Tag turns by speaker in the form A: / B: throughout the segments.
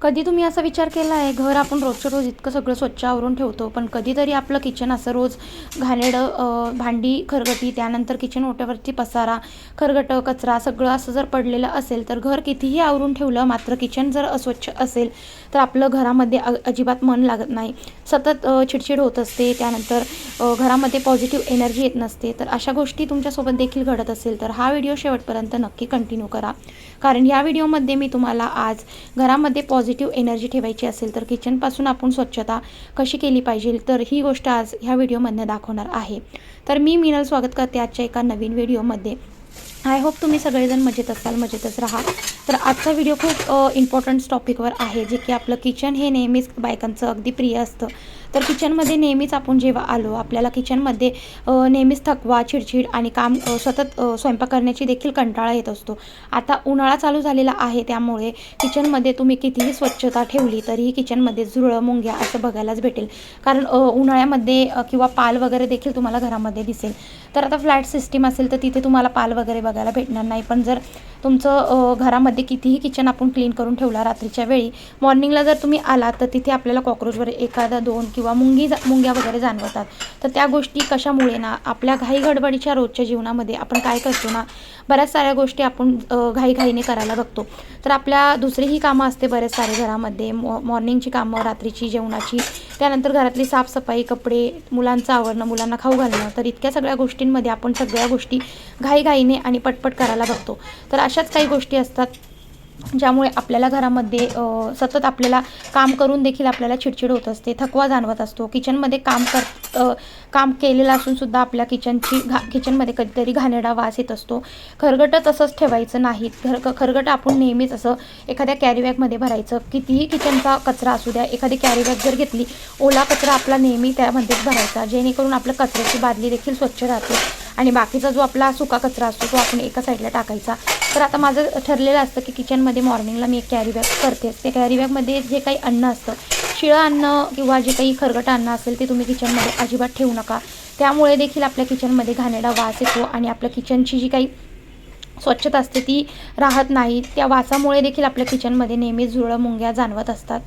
A: कधी तुम्ही असा विचार केला आहे, घर आपण रोजच्या रोज इतकं सगळं स्वच्छ आवरून ठेवतो, पण कधीतरी आपलं किचन असं रोज घाणेरडं, भांडी खरकटी, त्यानंतर किचन ओट्यावरती पसारा, खरकटं, कचरा सगळं असं जर पडलेलं असेल, तर घर कितीही आवरून ठेवलं, मात्र किचन जर अस्वच्छ असेल तर आपलं घरामध्ये अजिबात मन लागत नाही. सतत चिडचिड होत असते. त्यानंतर घरामध्ये पॉझिटिव्ह एनर्जी येत नसते. तर अशा गोष्टी तुमच्यासोबत देखील घडत असेल तर हा व्हिडिओ शेवटपर्यंत नक्की कंटिन्यू करा. कारण या व्हिडिओमध्ये मी तुम्हाला आज घरामध्ये पॉझिटिव्ह एनर्जी ठेवायची असेल तर किचनपासून आपण स्वच्छता कशी केली पाहिजे, तर ही गोष्ट आज ह्या व्हिडिओमधनं दाखवणार आहे. तर मी मीनल स्वागत करते आजच्या एका नवीन व्हिडिओमध्ये. आय होप तुम्ही सगळेजण मजेत असाल, मजेतच राहा. तर आजचा व्हिडिओ खूप इम्पॉर्टंट टॉपिकवर आहे, जे की आपलं किचन हे नेहमीच बायकांचं अगदी प्रिय असतं. तर किचनमध्ये नेहमीच आपण जेव्हा आलो, आपल्याला किचनमध्ये नेहमीच थकवा, चिडचिड आणि सतत स्वयंपाक करण्याची देखील कंटाळा येत असतो. आता उन्हाळा चालू झालेला आहे, त्यामुळे किचनमध्ये तुम्ही कितीही स्वच्छता ठेवली तरीही किचनमध्ये झुरळं, मुंग्या असं बघायलाच भेटेल. कारण उन्हाळ्यामध्ये किंवा पाल वगैरे देखील तुम्हाला घरामध्ये दिसेल. तर आता फ्लॅट सिस्टीम असेल तर तिथे तुम्हाला पाल वगैरे बघायला भेटणार नाही. पण जर तुमचं घरामध्ये कितीही किचन आपण क्लीन करून ठेवला, रात्रीच्या वेळी मॉर्निंगला जर तुम्ही आलात तर तिथे आपल्याला कॉक्रोच वगैरे एखादा दोन किंवा मुंग्या वगैरे जाणवतात. तर त्या गोष्टी कशामुळे ना, आपल्या घाई गडबडीच्या रोजच्या जीवनामध्ये आपण काय करतो ना, बऱ्याच साऱ्या गोष्टी आपण घाईघाईने करायला बघतो. तर आपल्या दुसरीही कामं असते बरेच सारे घरामध्ये, मॉर्निंगची कामं, रात्रीची, जेवणाची, त्यानंतर घरातली साफसफाई, कपडे, मुलांचं आवरणं, मुलांना खाऊ घालणं. तर इतक्या सगळ्या गोष्टींमध्ये आपण सगळ्या गोष्टी घाईघाईने आणि पटपट करायला बघतो. तर अशाच काही गोष्टी असतात ज्यामुळे आपल्याला घरामध्ये सतत आपल्याला काम करून देखील आपल्याला चिडचिड होत असते, थकवा जाणवत असतो. किचनमध्ये काम केलेलं असूनसुद्धा आपल्या किचनमध्ये कधीतरी घाणेरडा वास येत असतो. खरकटं तसंच ठेवायचं नाहीत. खरकटं आपण नेहमीच असं एखाद्या कॅरीबॅगमध्ये भरायचं. कितीही किचनचा कचरा असू द्या, एखादी कॅरीबॅग जर घेतली, ओला कचरा आपला नेहमी त्यामध्येच भरायचा, जेणेकरून आपलं कचऱ्याची बादली देखील स्वच्छ राहते आणि बाकीचा जो आपला सुका कचरा असतो तो आपण एका साईडला टाकायचा. तर आता माझं ठरलेलं असतं की किचनमध्ये मॉर्निंगला मी एक कॅरीबॅग करतेच. त्या कॅरीबॅगमध्ये जे काही अन्न असतं, शिळं अन्न किंवा जे काही खरकटं अन्न असेल ते तुम्ही किचनमध्ये अजिबात ठेवू नका. त्यामुळे देखील आपल्या किचनमध्ये घाणेरडा वास येतो आणि आपल्या किचनची जी काही स्वच्छता असते ती राहत नाही. त्या वासामुळे देखील आपल्या किचनमध्ये नेहमीच झुरळं, मुंग्या जाणवत असतात.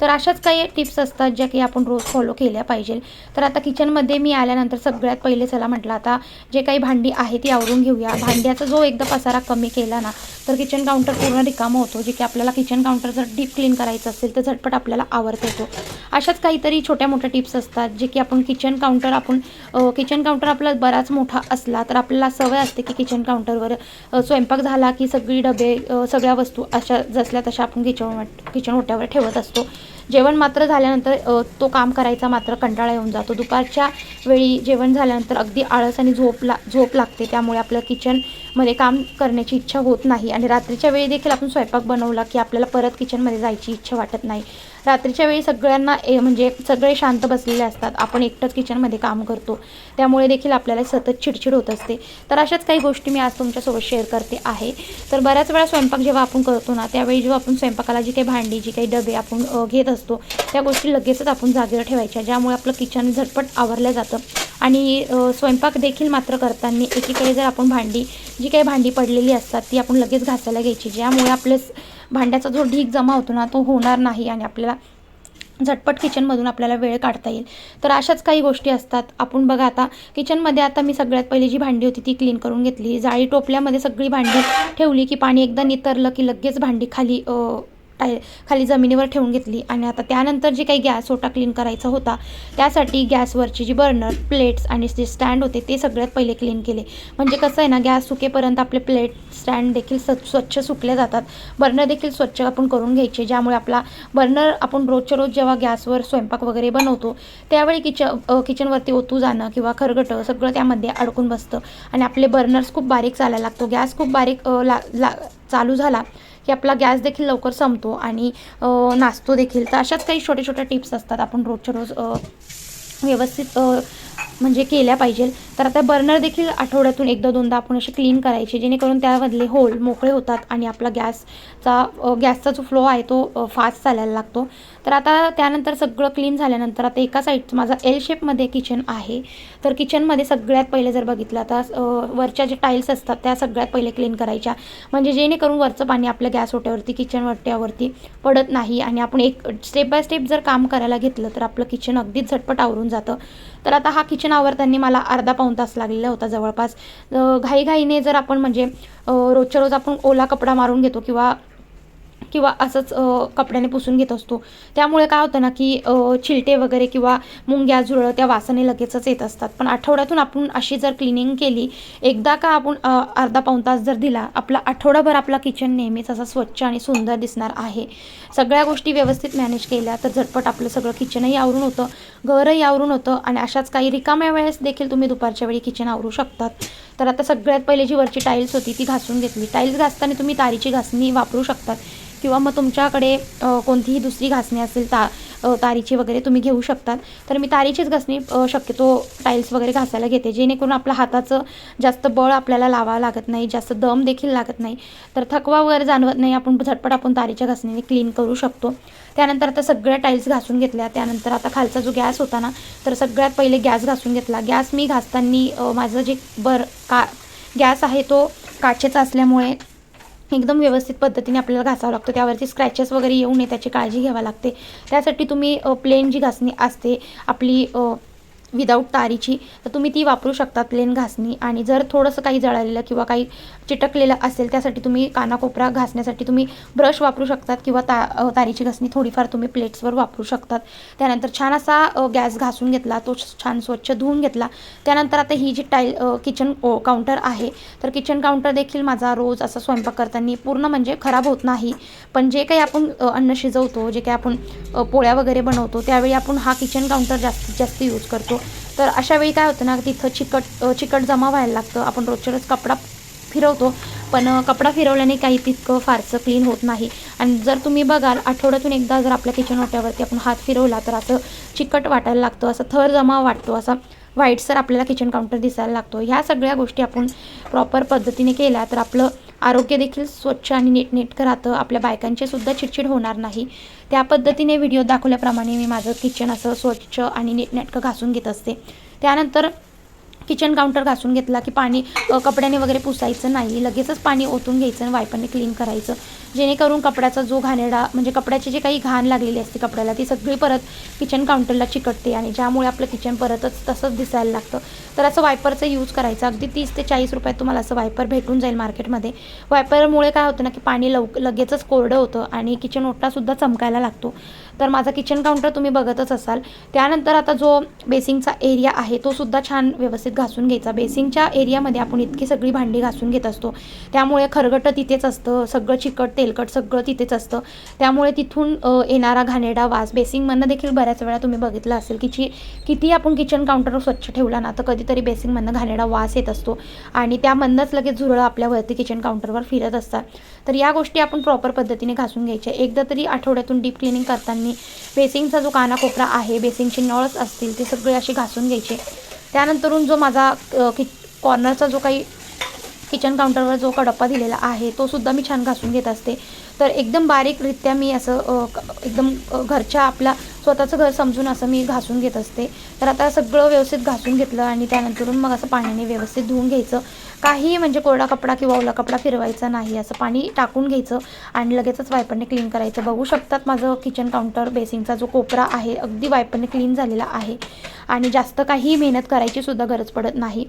A: तर अशाच काही टिप्स असतात ज्या की आपण रोज फॉलो केल्या पाहिजे. तर आता किचनमध्ये मी आल्यानंतर सगळ्यात पहिले चला म्हटलं, आता जे काही भांडी आहे ती आवरून घेऊया. भांड्याचा जो एकदा पसारा कमी केला ना, तर किचन काउंटर पूर्ण रिकामं होतो. जे की आपल्याला किचन काउंटर जर डीप क्लीन करायचं असेल तर झटपट आपल्याला आवरता येतो. अशाच काहीतरी छोट्या मोठ्या टिप्स असतात जे की किचन काउंटर आपला बराच मोठा असला तर आपल्याला सवय असते की किचन काउंटरवर स्वयंपाक झाला की सगळी डबे, सगळ्या वस्तू अशा जसल्या तशा आपण किचन ओट्यावर ठेवत असतो. जेवण मात्र झाल्यानंतर तो काम करायचा मात्र कंटाळा येऊन जातो. दुपारच्या वेळी जेवण झाल्यानंतर अगदी आळस आणि झोप लागते. त्यामुळे आपलं किचनमध्ये काम करण्याची इच्छा होत नाही आणि रात्रीच्या वेळी देखील आपण स्वयंपाक बनवला की आपल्याला परत किचनमध्ये जायची इच्छा वाटत नाही. रात्रीच्या वेळी सगळ्यांना म्हणजे सगळे शांत बसलेले असतात, आपण एकटंच किचनमध्ये काम करतो, त्यामुळे देखील आपल्याला सतत चिडचिड होत असते. तर अशाच काही गोष्टी मी आज तुमच्यासोबत शेअर करते आहे. तर बऱ्याच वेळा स्वयंपाक जेव्हा आपण करतो ना, त्यावेळी जेव्हा आपण स्वयंपाकाला जी काही भांडी, जी काही डबे आपण घेत असतो, त्या गोष्टी लगेचच आपण जागेवर ठेवायच्या, ज्यामुळे आपलं किचन झटपट आवरलं जातं. आणि स्वयंपाक देखील मात्र करताना एकीकडे जर आपण जी काही भांडी पडलेली असतात ती आपण लगेच घासायला घ्यायची, ज्यामुळे आपलं भांड्याचा जो ढीग जमा होतो ना तो होणार नाही आणि आपल्याला झटपट किचनमधून आपल्याला वेळ काढता येईल. तर अशाच काही गोष्टी असतात. आपण बघा, आता किचनमध्ये आता मी सगळ्यात पहिली जी भांडी होती ती क्लीन करून घेतली. जाळी टोपल्यामध्ये सगळी भांडी ठेवली की पाणी एकदा नितरलं की लगेच भांडी खाली जमिनीवर ठेवून घेतली. आणि आता त्यानंतर जे काही गॅस ओटा क्लीन करायचा होता त्यासाठी गॅसवरची जी बर्नर, प्लेट्स आणि जे स्टँड होते ते सगळ्यात पहिले क्लीन केले. म्हणजे कसं आहे ना, गॅस सुकेपर्यंत आपले प्लेट, स्टँड देखील स्वच्छ सुकले जातात. बर्नर देखील स्वच्छ आपण करून घ्यायचे, ज्यामुळे आपला बर्नर आपण रोजच्या रोज जेव्हा गॅसवर स्वयंपाक वगैरे बनवतो त्यावेळी किचनवरती ओतू जाणं किंवा खरगटं सगळं त्यामध्ये अडकून बसतं आणि आपले बर्नर्स खूप बारीक चालायला लागतो. गॅस खूप बारीक चालू झाला की आपला गॅस देखील लवकर संपतो आणि नासतो देखील. तर अशाच काही छोट्या छोट्या टिप्स असतात आपण रोजच्या रोज व्यवस्थित म्हणजे केल्या पाहिजे. तर आता बर्नर देखील आठवड्यातून एकदा दोनदा आपण असे क्लीन करायचे, जेणेकरून त्यामधले होल मोकळे होतात आणि आपला गॅसचा जो फ्लो आहे तो फास्ट चालायला लागतो. तर आता त्यानंतर सगळं क्लीन झाल्यानंतर आता एका साईडचं माझा एल शेपमध्ये किचन आहे. तर किचनमध्ये सगळ्यात पहिले जर बघितलं आता वरच्या जे टाईल्स असतात त्या सगळ्यात पहिले क्लीन करायच्या, म्हणजे जेणेकरून वरचं पाणी आपल्या गॅस ओट्यावरती किचन ओट्यावरती पडत नाही आणि आपण एक स्टेप बाय स्टेप जर काम करायला घेतलं तर आपलं किचन अगदीच झटपट आवरून जातं. तर आता हा किचन आवरताना मला अर्धा पाऊण तास लागलेला होता जवळपास. घाईघाईने जर आपण म्हणजे रोजच्या रोज आपण ओला कपडा मारून घेतो किंवा असंच कपड्याने पुसून घेत असतो, त्यामुळे काय होतं ना की चिलटे वगैरे किंवा मुंग्या झुरळ त्या वासाने लगेचच येत असतात. पण आठवड्यातून आपण अशी जर क्लिनिंग केली एकदा का आपण अर्धा पाऊण तास जर दिला, आपला आठवडाभर आपला किचन नेहमीच असा स्वच्छ आणि सुंदर दिसणार आहे. सगळ्या गोष्टी व्यवस्थित मॅनेज केल्या तर झटपट आपलं सगळं किचनही आवरून होतं, घरही आवरून होतं आणि अशाच काही रिकाम्या वेळेस देखील तुम्ही दुपारच्या वेळी किचन आवरू शकतात. तर आता सगळ्यात पहिले जी वरची टाईल्स होती ती घासून घेतली. टाईल्स घासताना तुम्ही तारीची घासणी वापरू शकतात किंवा मग तुमच्याकडे कोणतीही दुसरी घासणी असेल तारीची वगैरे तुम्ही घेऊ शकतात. तर मी तारीचीच घासणी शक्यतो टाईल्स वगैरे घासायला घेते, जेणेकरून आपलं हाताचं जास्त बळ आपल्याला लावावं लागत नाही, जास्त दम देखील लागत नाही, तर थकवा वगैरे जाणवत नाही. आपण झटपट तारीच्या घासणीने क्लीन करू शकतो. त्यानंतर आता सगळ्या टाईल्स घासून घेतल्या. त्यानंतर आता खालचा जो गॅस होता ना, तर सगळ्यात पहिले गॅस घासून घेतला. गॅस मी घासताना माझं जे गॅस आहे तो काचेचा असल्यामुळे एकदम व्यवस्थित पद्धतीने आपल्याला घासावं लागतं. त्यावरती स्क्रॅचेस वगैरे येऊ नये त्याची काळजी घ्यावी लागते. त्यासाठी तुम्ही प्लेन जी घासणी असते आपली विदाऊट तारीची, तर तुम्ही ती वापरू शकता प्लेन घासणी. आणि जर थोडंसं काही जळालेलं किंवा काही चिटकलेलं असेल त्यासाठी तुम्ही कानाकोपरा घासण्यासाठी तुम्ही ब्रश वापरू शकतात किंवा तारीची घासणी थोडीफार तुम्ही प्लेट्सवर वापरू शकतात. त्यानंतर छान असा गॅस घासून घेतला, तो छान स्वच्छ धुवून घेतला. त्यानंतर आता ही जी किचन काउंटर आहे, तर किचन काउंटर देखील माझा रोज असा स्वयंपाक करताना पूर्ण म्हणजे खराब होत नाही. पण जे काही आपण अन्न शिजवतो, जे काही आपण पोळ्या वगैरे बनवतो त्यावेळी आपण हा किचन काउंटर जास्तीत जास्त यूज करतो. तर अशा वेळी काय होतं ना, तिथं चिकट जमा व्हायला लागतं. आपण रोजच्या रोज कपडा फिरवतो, पण कपडा फिरवल्याने काही तितकं फारसं क्लीन होत नाही. आणि जर तुम्ही बघाल आठवड्यातून एकदा जर आपल्या किचन ओट्यावरती आपण हात फिरवला तर असं चिकट वाटायला लागतं, असं थर जमा वाटतो, असा व्हाईटसर आपल्याला किचन काउंटर दिसायला लागतो. ह्या सगळ्या गोष्टी आपण प्रॉपर पद्धतीने केल्या तर आपलं आरोग्य देखील स्वच्छ आणि नीटनेटकं राहतं. आपल्या बायकांचे सुद्धा चिडचिड होणार नाही. त्या पद्धतीने व्हिडिओ दाखवल्याप्रमाणे मी माझं किचन असं स्वच्छ आणि नीटनेटकं घासून घेत असते. त्यानंतर किचन काउंटर घासून घेतला की पाणी कपड्याने वगैरे पुसायचं नाही, लगेचच पाणी ओतून घ्यायचं आणि वायपरने क्लीन करायचं, जेणेकरून कपड्याचा जो घाणेरडा म्हणजे कपड्याची जी काही घाण लागलेली असते कपड्याला ती सगळी परत किचन काउंटरला चिकटते आणि ज्यामुळे आपलं किचन परतच तसंच दिसायला लागतं. तर असं वायपरचं यूज करायचं. अगदी 30 ते 40 रुपयात तुम्हाला असं वायपर भेटून जाईल मार्केटमध्ये. वायपरमुळे काय होतं ना की पाणी लगेचच कोरडं होतं आणि किचन ओटासुद्धा चमकायला लागतो. तर माझा किचन काउंटर तुम्ही बघतच असाल. त्यानंतर आता जो बेसिंगचा एरिया आहे तो सुद्धा छान व्यवस्थित घासून घ्यायचा. बेसिंगच्या एरियामध्ये आपण इतकी सगळी भांडी घासून घेत असतो, त्यामुळे खरगटं तिथेच असतं, सगळं चिकट तेलकट सगळं तिथेच असतं. त्यामुळे तिथून येणारा घाणेरडा वास बेसिंगमधनं देखील बऱ्याच वेळा तुम्ही बघितलं असेल की किती आपण किचन काउंटर स्वच्छ ठेवला ना तर कधीतरी बेसिंगमधनं घाणेरडा वास येत असतो आणि त्यामधनंच लगेच झुरळं आपल्यावरती किचन काउंटरवर फिरत असतात. तर या गोष्टी आपण प्रॉपर पद्धतीने घासून घ्यायच्या. एकदा तरी आठवड्यातून डीप क्लिनिंग करताना बेसिंगचा जो कानाकोपरा आहे, बेसिंगचे नळच असतील ते सगळे असे घासून घ्यायचे. त्यानंतरून जो माझा कॉर्नरचा जो काही किचन काउंटरवर जो कडप्पा दिलेला आहे तो सुद्धा मी छान घासून घेत असते. तर एकदम बारीकरित्या मी असं एकदम घरच्या आपल्या स्वतःचं घर समजून असं मी घासून घेत असते. तर आता सगळं व्यवस्थित घासून घेतलं आणि त्यानंतरून मग असं पाण्याने व्यवस्थित धुवून घ्यायचं. काही म्हणजे कोरडा कपडा किंवा ओला कपडा फिरवायचा नाही, असं पाणी टाकून घ्यायचं आणि लगेचच वायपरने क्लीन करायचं. बघू शकतात माझं किचन काउंटर बेसिंगचा जो कोपरा आहे अगदी वायपरने क्लीन झालेला आहे आणि जास्त काही मेहनत करायची सुद्धा गरज पडत नाही.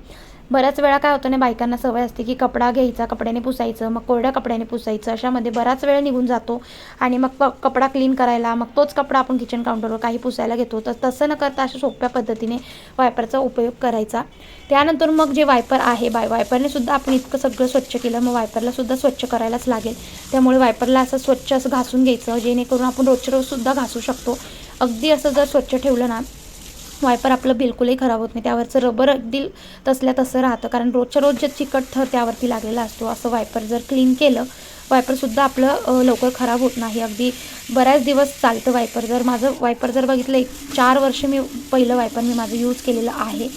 A: बऱ्याच वेळा काय होतं ना, बायकांना सवय असते की कपडा घ्यायचा, कपड्याने पुसायचं, मग कोरड्या कपड्याने पुसायचं, अशामध्ये बराच वेळ निघून जातो आणि मग कपडा क्लीन करायला मग तोच कपडा आपण किचन काउंटरवर काही पुसायला घेतो. तर तसं न करता अशा सोप्या पद्धतीने वायपरचा उपयोग करायचा. त्यानंतर मग जे वायपर आहे वायपरने सुद्धा आपण इतकं सगळं स्वच्छ केलं, मग वायपरला सुद्धा स्वच्छ करायलाच लागेल. त्यामुळे वायपरला असं स्वच्छ असं घासून घ्यायचं, जेणेकरून आपण रोजच्या रोजसुद्धा घासू शकतो. अगदी असं जर स्वच्छ ठेवलं ना वायपर आपलं बिलकुलही खराब होत नाही. त्यावरचं रबर अगदी तसल्या तसं राहतं, कारण रोजच्या रोज जे चिकट थर त्यावरती लागलेला असतो. असं वायपर जर क्लीन केलं वायपरसुद्धा आपलं लवकर खराब होत नाही, अगदी बऱ्याच दिवस चालतं वायपर. जर माझं वायपर जर बघितलं 4 वर्ष मी पहिलं वायपर मी माझं यूज केलेलं आहे.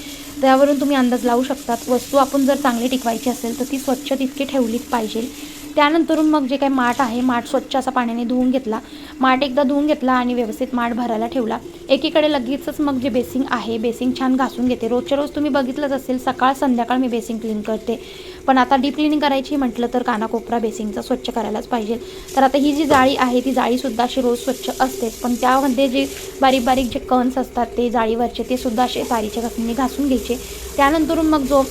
A: त्यावरून तुम्ही अंदाज लावू शकतात. वस्तू आपण जर चांगली टिकवायची असेल तर ती स्वच्छ तितकी ठेवलीच पाहिजे. त्यानंतरून मग जे काही माठ आहे, माठ स्वच्छ असा पाण्याने धुवून घेतला. माठ एकदा धुवून घेतला आणि व्यवस्थित माठ भरायला ठेवला. एकीकडे लगेचच मग जे बेसिंग आहे, बेसिंग छान घासून घेते. रोजच्या रोज तुम्ही बघितलंच असेल, सकाळ संध्याकाळ मी बेसिंग क्लीन करते. पण आता डीप क्लिनिंग करायची म्हटलं तर कानाकोपरा बेसिंगचा स्वच्छ करायलाच पाहिजे. तर आता ही जी जाळी आहे, ती जाळीसुद्धा अशी रोज स्वच्छ असतेच. पण त्यामध्ये जे बारीक बारीक जे कणस असतात ते जाळीवरचे, ते सुद्धा असे तारीच्या घासणीने घासून घ्यायचे. त्यानंतरून मग जो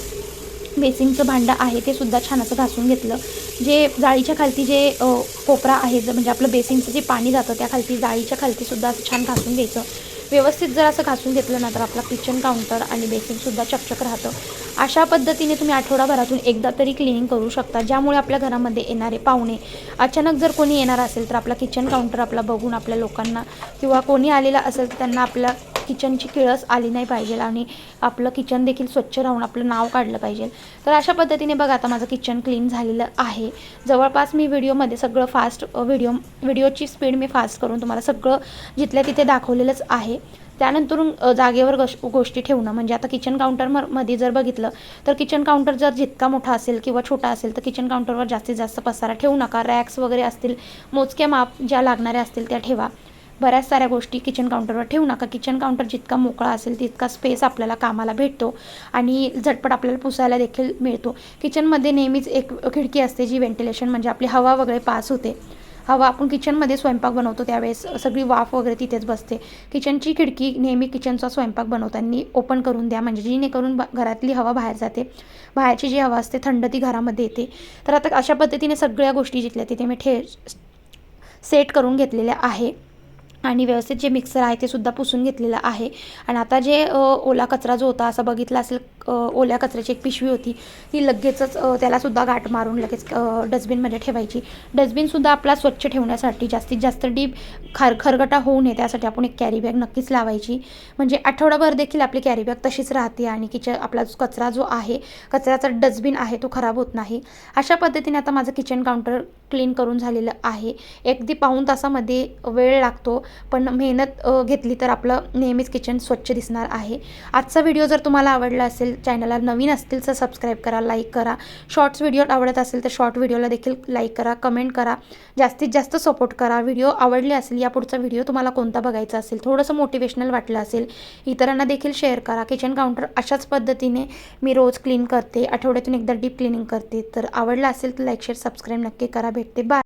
A: बेसिंगचं भांडं आहे ते सुद्धा छान असं घासून घेतलं. जे जाळीच्या खालती जे कोपरा आहे, म्हणजे आपलं बेसिंगचं जे पाणी जातं त्या खालती, जाळीच्या खालती सुद्धा असं छान घासून घ्यायचं. व्यवस्थित जर असं घासून घेतलं ना तर आपला किचन काउंटर आणि बेसिंगसुद्धा चकचक राहतं. अशा पद्धतीने तुम्ही आठवडाभरातून एकदा तरी क्लिनिंग करू शकता, ज्यामुळे आपल्या घरामध्ये येणारे पाहुणे, अचानक जर कोणी येणार असेल तर आपला किचन काउंटर आपला बघून आपल्या लोकांना किंवा कोणी आलेला असेल तर त्यांना आपल्या किचनची किळस आली नाही पाहिजे आणि आपलं किचन देखील स्वच्छ राहून आपलं नाव काढलं पाहिजे. तर अशा पद्धतीने बघा आता माझं किचन क्लीन झालेलं आहे. जवळपास मी व्हिडिओमध्ये सगळं फास्ट व्हिडिओची स्पीड मी फास्ट करून तुम्हाला सगळं जिथल्या तिथे दाखवलेलंच आहे. त्यानंतरून जागेवर गोष्टी ठेवणं, म्हणजे आता किचन काउंटरमध्ये जर बघितलं तर किचन काउंटर जर जितका मोठा असेल किंवा छोटा असेल तर किचन काउंटरवर जास्तीत जास्त पसारा ठेवू नका. रॅक्स वगैरे असतील, मोजक्या माप ज्या लागणाऱ्या असतील त्या ठेवा. बऱ्याच साऱ्या गोष्टी किचन काउंटरवर ठेवू नका. किचन काउंटर जितका मोकळा असेल तितका स्पेस आपल्याला कामाला भेटतो आणि झटपट आपल्याला पुसायला देखील मिळतो. किचनमध्ये नेहमीच एक खिडकी असते जी व्हेंटिलेशन, म्हणजे आपली हवा वगैरे पास होते. हवा आपण किचनमध्ये स्वयंपाक बनवतो त्यावेळेस सगळी वाफ वगैरे तिथेच बसते. किचनची खिडकी नेहमी किचनचा स्वयंपाक बनवताना ओपन करून द्या, म्हणजे जेणेकरून घरातली हवा बाहेर जाते. बाहेरची जी हवा असते थंड ती घरामध्ये येते. तर आता अशा पद्धतीने सगळ्या गोष्टी जिथल्या तिथे मी सेट करून घेतलेल्या आहे आणि व्यवस्थित जे मिक्सर आहे ते सुद्धा पुसून घेतलेलं आहे. आणि आता जे ओला कचरा जो होता, असं बघितला असेल, ओल्या कचऱ्याची एक पिशवी होती, ती लगेचच त्यालासुद्धा गाठ मारून लगेच डस्टबिनमध्ये ठेवायची. डस्टबिनसुद्धा आपला स्वच्छ ठेवण्यासाठी जास्तीत जास्त डीप खरगटा होऊ नये त्यासाठी आपण एक कॅरी बॅग नक्कीच लावायची, म्हणजे आठवडाभर देखील आपली कॅरी बॅग तशीच राहते आणि आपला कचरा जो आहे, कचऱ्याचा डस्टबिन आहे तो खराब होत नाही. अशा पद्धतीने आता माझं किचन काउंटर क्लीन करून झालेलं आहे. अगदी पाऊण तासामध्ये वेळ लागतो, पण मेहनत घेतली तर आपलं नेहमीच किचन स्वच्छ दिसणार आहे. आजचा व्हिडिओ जर तुम्हाला आवडला असेल, चॅनलला नवीन असतील तर सबस्क्राईब करा, लाईक करा. शॉर्ट्स व्हिडिओ आवडत असेल तर शॉर्ट व्हिडिओला देखील लाईक करा, कमेंट करा, जास्तीत जास्त सपोर्ट करा. व्हिडिओ आवडले असेल, या पुढचा व्हिडिओ तुम्हाला कोणता बघायचा असेल, थोडंसं मोटिवेशनल वाटलं असेल, इतरांना देखील शेअर करा. किचन काउंटर अशाच पद्धतीने मी रोज क्लीन करते, आठवड्यातून एकदा डीप क्लिनिंग करते. तर आवडलं असेल तर लाईक, शेअर, सबस्क्राईब नक्की करा. भेटते, बाय.